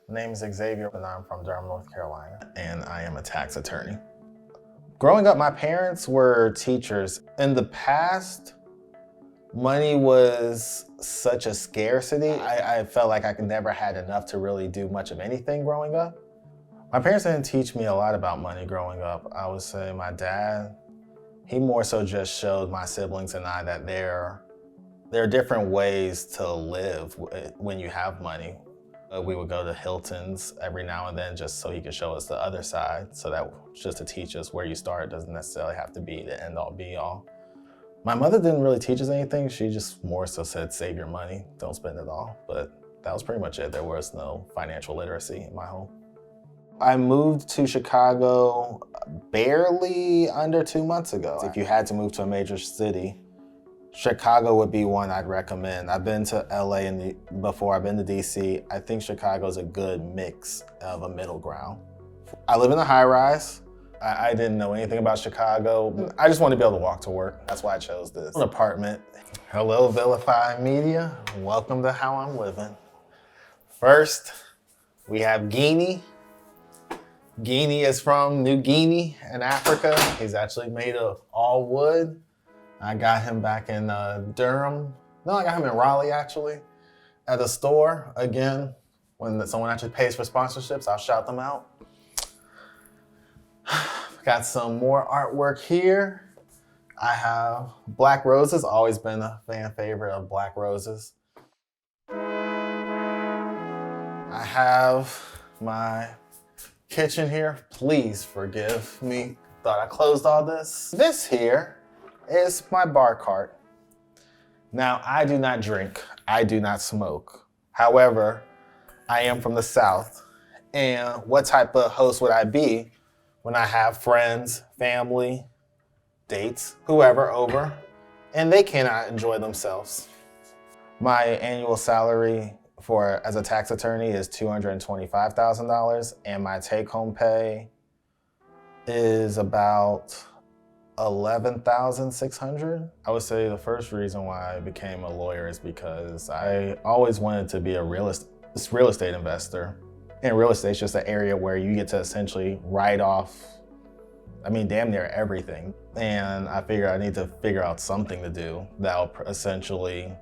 My name is Xavier, and I'm from Durham, North Carolina, and I am a tax attorney. Growing up, my parents were teachers. In the past, money was such a scarcity. I felt like I never had enough to really do much of anything growing up. My parents didn't teach me a lot about money growing up. I would say my dad, he more so just showed my siblings and I that there are different ways to live when you have money. We would go to Hilton's every now and then just so he could show us the other side. So that just to teach us where you start doesn't necessarily have to be the end all be all. My mother didn't really teach us anything. She just more so said, save your money, don't spend it all. But that was pretty much it. There was no financial literacy in my home. I moved to Chicago barely under 2 months ago. If you had to move to a major city, Chicago would be one I'd recommend. I've been to LA before, I've been to DC. I think Chicago's a good mix of a middle ground. I live in a high rise. I didn't know anything about Chicago. I just wanted to be able to walk to work. That's why I chose this apartment. Hello, Vilify Media. Welcome to How I'm Living. First, we have Guinea. Guinea is from New Guinea in Africa. He's actually made of all wood. I got him back in Durham. No, I got him in Raleigh, actually, at a store. Again, when someone actually pays for sponsorships, I'll shout them out. Got some more artwork here. I have black roses, always been a fan favorite of black roses. I have my kitchen here. Please forgive me. Thought I closed all this. This here is my bar cart. Now, I do not drink. I do not smoke. However, I am from the South. And what type of host would I be when I have friends, family, dates, whoever over, and they cannot enjoy themselves? My annual salary as a tax attorney is $225,000, and my take-home pay is about $11,600. I would say the first reason why I became a lawyer is because I always wanted to be a real estate investor. And real estate is just an area where you get to essentially write off, damn near everything. And I figured I need to figure out something to do that'll essentially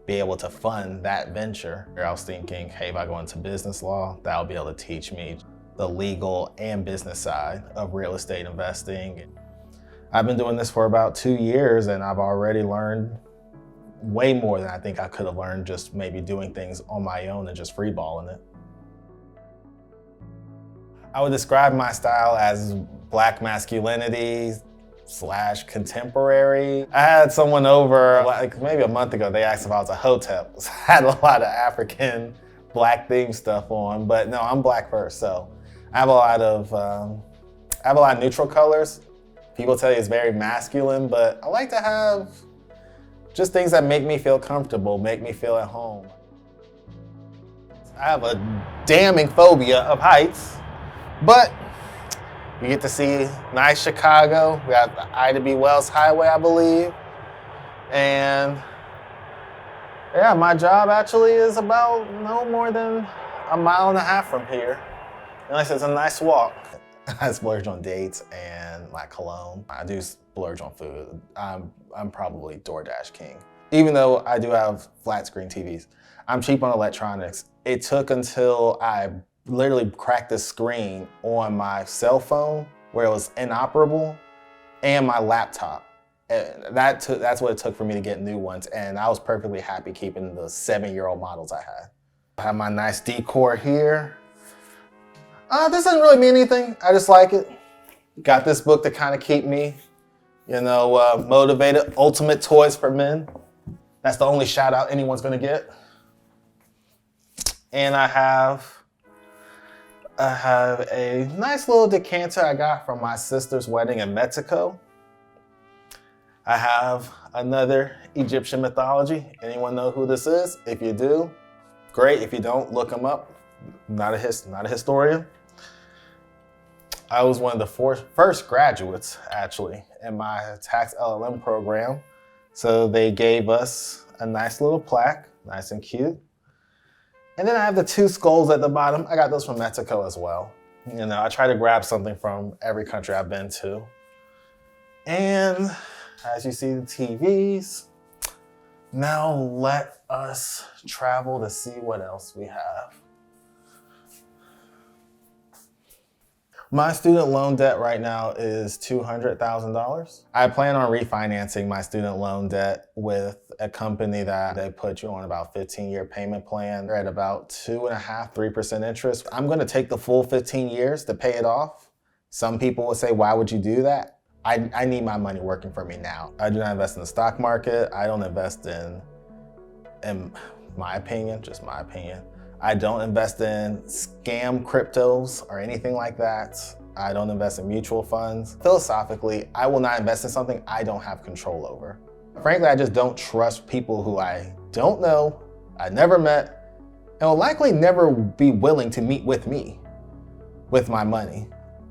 be able to fund that venture. I was thinking, hey, if I go into business law, that'll be able to teach me the legal and business side of real estate investing. I've been doing this for about 2 years, and I've already learned way more than I think I could have learned just maybe doing things on my own and just freeballing it. I would describe my style as Black masculinity / contemporary. I had someone over like maybe a month ago. They asked if I was a hotep. I had a lot of African Black themed stuff on, but no, I'm Black first. So I have a lot of neutral colors. People tell you it's very masculine, but I like to have just things that make me feel comfortable, make me feel at home. I have a damning phobia of heights, but you get to see nice Chicago. We have the Ida B. Wells Highway, I believe. And yeah, my job actually is about no more than a mile and a half from here. And like I said, it's a nice walk. I splurge on dates and my cologne. I do splurge on food. I'm probably DoorDash king. Even though I do have flat screen TVs, I'm cheap on electronics. It took until I literally cracked the screen on my cell phone where it was inoperable and my laptop. That's what it took for me to get new ones. And I was perfectly happy keeping the 7-year-old models I had. I have my nice decor here. This doesn't really mean anything. I just like it. Got this book to kind of keep me, motivated. Ultimate Toys for Men. That's the only shout out anyone's gonna get. And I have a nice little decanter I got from my sister's wedding in Mexico. I have another Egyptian mythology. Anyone know who this is? If you do, great. If you don't, look them up. Not a historian. I was one of the first graduates, actually, in my tax LLM program. So they gave us a nice little plaque, nice and cute. And then I have the two skulls at the bottom. I got those from Mexico as well. You know, I try to grab something from every country I've been to. And as you see the TVs, now let us travel to see what else we have. My student loan debt right now is $200,000. I plan on refinancing my student loan debt with a company that they put you on about 15-year payment plan. They're at about 2.5%, 3% interest. I'm gonna take the full 15 years to pay it off. Some people will say, why would you do that? I need my money working for me now. I do not invest in the stock market. I don't invest in my opinion, just my opinion, I don't invest in scam cryptos or anything like that. I don't invest in mutual funds. Philosophically, I will not invest in something I don't have control over. Frankly, I just don't trust people who I don't know, I never met, and will likely never be willing to meet with me with my money.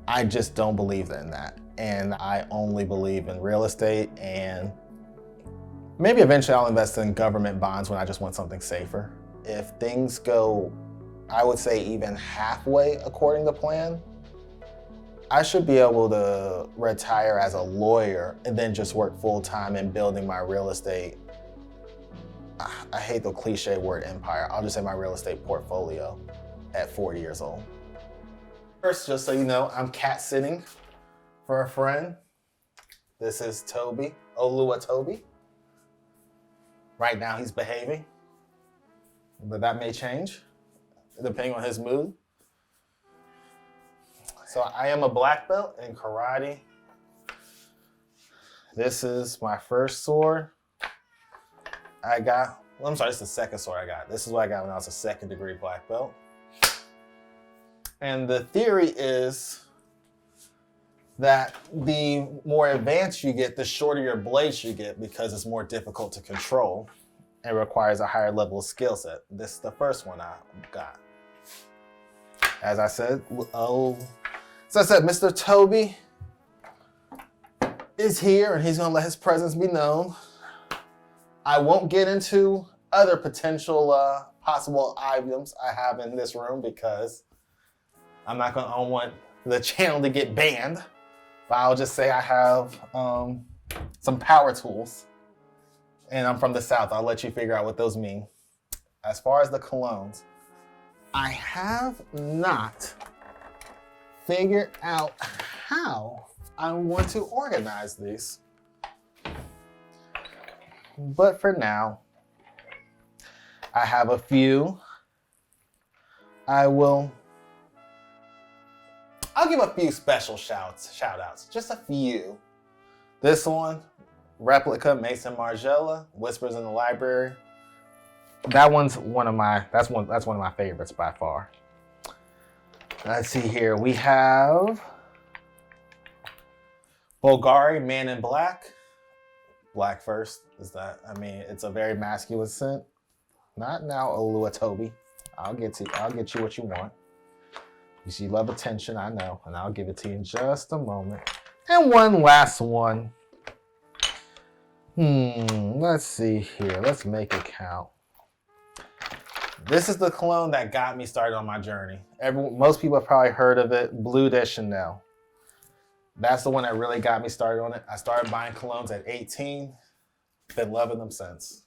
I just don't believe in that. And I only believe in real estate, and maybe eventually I'll invest in government bonds when I just want something safer. If things go, I would say even halfway according to plan, I should be able to retire as a lawyer and then just work full-time in building my real estate. I hate the cliche word empire. I'll just say my real estate portfolio at 40 years old. First, just so you know, I'm cat sitting for a friend. This is Toby, Oluwatobi. Right now he's behaving, but that may change depending on his mood. So I am a black belt in karate. This is my first sword I got. Well, I'm sorry, this is the second sword I got. This is what I got when I was a second-degree black belt. And the theory is that the more advanced you get, the shorter your blades you get because it's more difficult to control and requires a higher level of skill set. This is the first one I got. As I said, Mr. Toby is here and he's gonna let his presence be known. I won't get into other potential possible items I have in this room because I don't want the channel to get banned. But I'll just say I have some power tools, and I'm from the South. I'll let you figure out what those mean. As far as the colognes, I have not figured out how I want to organize these. But for now, I have a few. I'll give a few special shout outs, just a few. This one, replica Mason Margiela, Whispers in the Library. That's one of my favorites by far. Let's see here, we have Bulgari Man in Black. Black first, it's a very masculine scent. Not now, Oluwatobi. I'll get you what you want. You love attention, I know, and I'll give it to you in just a moment. And one last one. Let's see here. Let's make it count. This is the cologne that got me started on my journey. Most people have probably heard of it, Bleu de Chanel. That's the one that really got me started on it. I started buying colognes at 18. Been loving them since.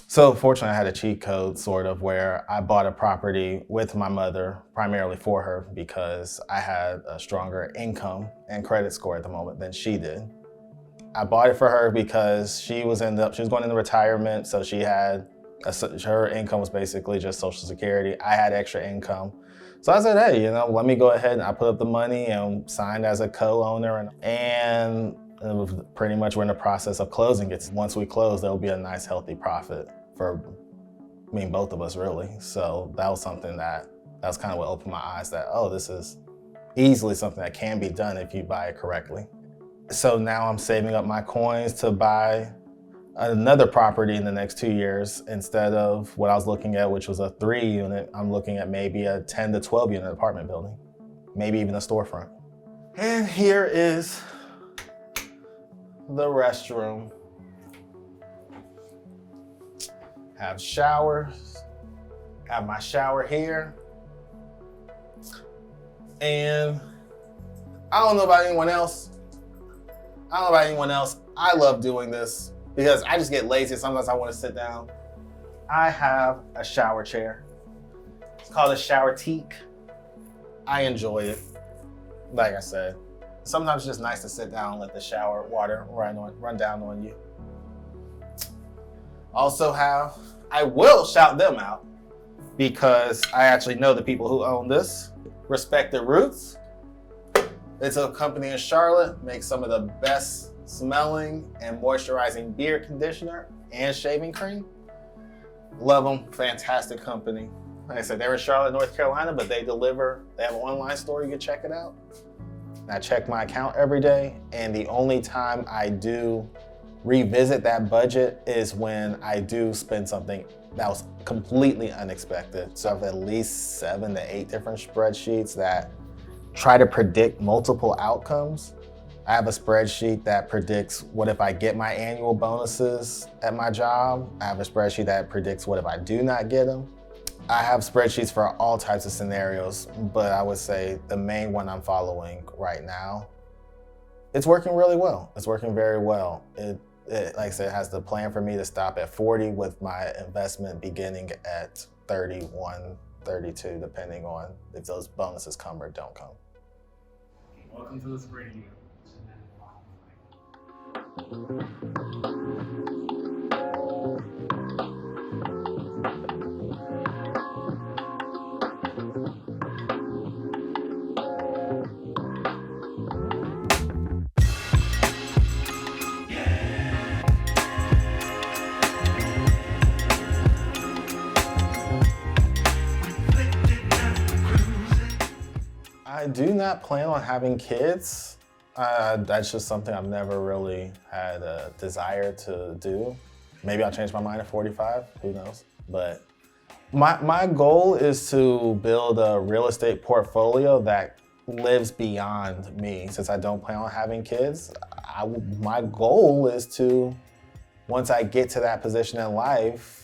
So fortunately, I had a cheat code, sort of, where I bought a property with my mother, primarily for her, because I had a stronger income and credit score at the moment than she did. I bought it for her because she was going into retirement, so she had, her income was basically just Social Security. I had extra income. So I said, hey, let me go ahead, and I put up the money and signed as a co-owner, and pretty much we're in the process of closing it. Once we close, there'll be a nice healthy profit for both of us, really. So that was something that was kind of what opened my eyes that, this is easily something that can be done if you buy it correctly. So now I'm saving up my coins to buy another property in the next 2 years instead of what I was looking at, which was a 3-unit. I'm looking at maybe a 10 to 12 unit apartment building, maybe even a storefront. And here is the restroom. Have showers, Have my shower here. And I don't know about anyone else. I love doing this because I just get lazy. Sometimes I want to sit down. I have a shower chair. It's called a shower teak. I enjoy it. Like I said, sometimes it's just nice to sit down and let the shower water run down on you. Also I will shout them out because I actually know the people who own this. Respect the Roots. It's a company in Charlotte, makes some of the best smelling and moisturizing beard conditioner and shaving cream. Love them, fantastic company. Like I said, they're in Charlotte, North Carolina, but they have an online store, you can check it out. I check my account every day, and the only time I do revisit that budget is when I do spend something that was completely unexpected. So I have at least 7 to 8 different spreadsheets that try to predict multiple outcomes. I have a spreadsheet that predicts what if I get my annual bonuses at my job. I have a spreadsheet that predicts what if I do not get them. I have spreadsheets for all types of scenarios, but I would say the main one I'm following right now, it's working really well. It's working very well. It like I said, has the plan for me to stop at 40 with my investment beginning at 31, 32, depending on if those bonuses come or don't come. Welcome to the spring. I do not plan on having kids. That's just something I've never really had a desire to do. Maybe I'll change my mind at 45, who knows? But my goal is to build a real estate portfolio that lives beyond me. Since I don't plan on having kids, my goal is to, once I get to that position in life,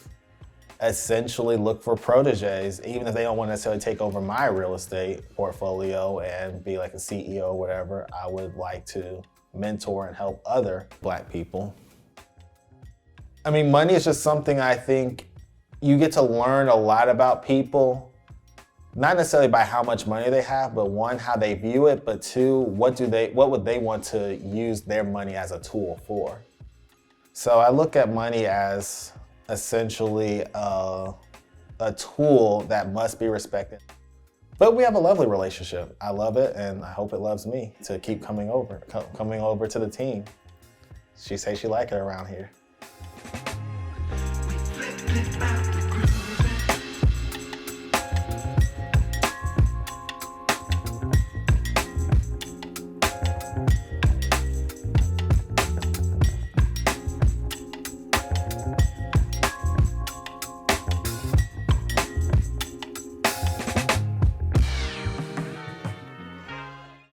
essentially look for proteges, even if they don't want to necessarily take over my real estate portfolio and be like a CEO or whatever. I would like to mentor and help other Black people. I mean, money is just something I think you get to learn a lot about people, not necessarily by how much money they have, but one, how they view it, but two, what would they want to use their money as a tool for? So I look at money as essentially a tool that must be respected. But we have a lovely relationship. I love it, and I hope it loves me to keep coming over to the team. She says she like it around here.